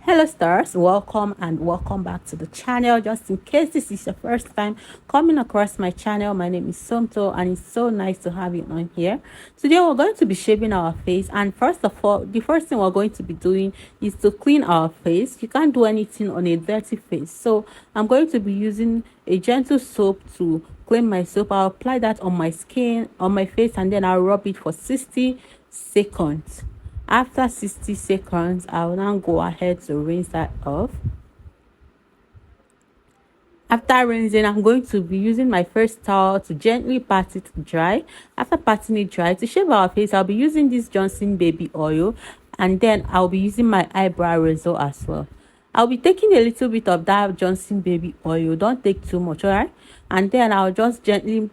Hello stars, welcome and welcome back to the channel. Just in case this is your first time coming across my channel, my name is Somto and it's so nice to have you on here. Today we're going to be shaving our face, and first of all, the first thing we're going to be doing is to clean our face. You can't do anything on a dirty face, so I'm going to be using a gentle soap to clean my soap. I'll apply that on my skin, on my face, and then I'll rub it for 60 seconds. After 60 seconds, I will now go ahead to rinse that off. After rinsing, I'm going to be using my first towel to gently pat it dry. After patting it dry, to shave our face, I'll be using this Johnson baby oil, and then I'll be using my eyebrow razor as well. I'll be taking a little bit of that Johnson baby oil. Don't take too much, all right? And then I'll just gently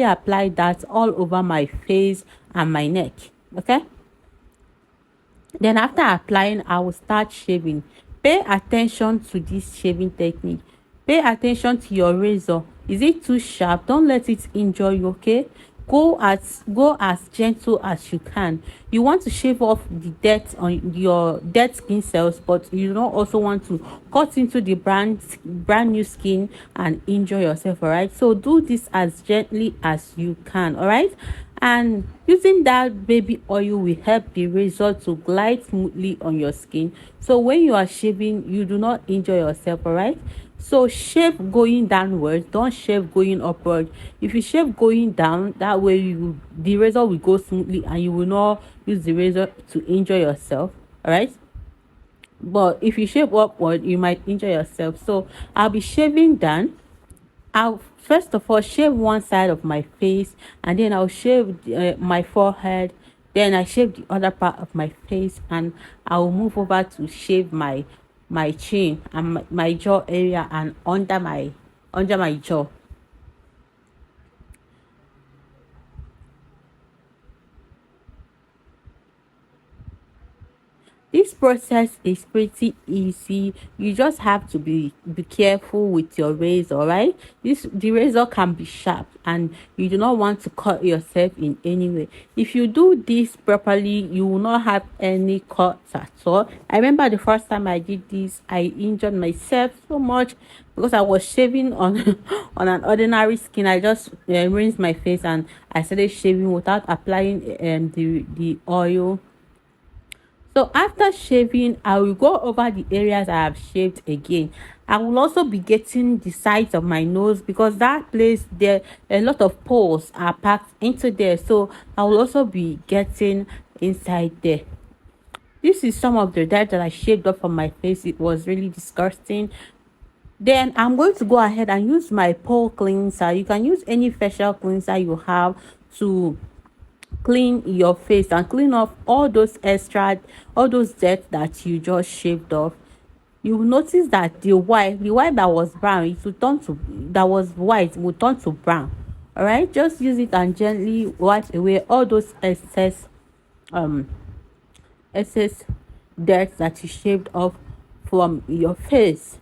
apply that all over my face and my neck, okay? Then after applying, I will start shaving. Pay attention to this shaving technique. Pay attention to your razor. Is it too sharp? Don't let it injure you, okay? Go as gentle as you can. You want to shave off the dirt on your dead skin cells, but you don't also want to cut into the brand new skin and injure yourself, all right? So do this as gently as you can, all right? And using that baby oil will help the razor to glide smoothly on your skin, so when you are shaving you do not injure yourself, all right? So shave going downwards, don't shave going upward. If you shave going down, that way the razor will go smoothly and you will not use the razor to injure yourself, all right? But if you shave upward, you might injure yourself. So I'll be shaving down. I'll first of all shave one side of my face, and then I'll shave my forehead. Then I shave the other part of my face, and I'll move over to shave my chin and my jaw area and under my jaw. This process is pretty easy. You just have to be careful with your razor, right? The razor can be sharp and you do not want to cut yourself in any way. If you do this properly, you will not have any cuts at all. I remember the first time I did this, I injured myself so much because I was shaving on on an ordinary skin. I just rinsed my face and I started shaving without applying the oil. So after shaving, I will go over the areas I have shaved again. I will also be getting the sides of my nose, because that place there a lot of pores are packed into there. So I will also be getting inside there. This is some of the dirt that I shaved off from my face. It was really disgusting. Then I'm going to go ahead and use my pore cleanser. You can use any facial cleanser you have to clean your face and clean off all those dirt that you just shaved off. You will notice that the white that was brown, it will turn to that was white will turn to brown. All right, just use it and gently wipe away all those excess dirt that you shaved off from your face.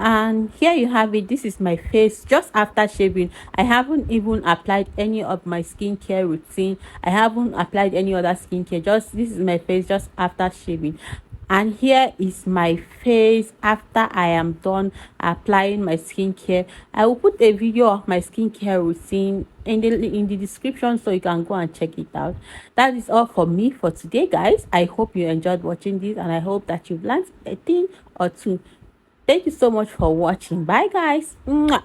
And here you have it. This is my face just after shaving. I haven't even applied any of my skincare routine. I haven't applied any other skincare. Just this is my face just after shaving. And here is my face after I am done applying my skincare. I will put a video of my skincare routine in the description, so you can go and check it out. That is all for me for today, guys. I hope you enjoyed watching this, and I hope that you've learned a thing or two. Thank you so much for watching. Bye, guys. Mwah.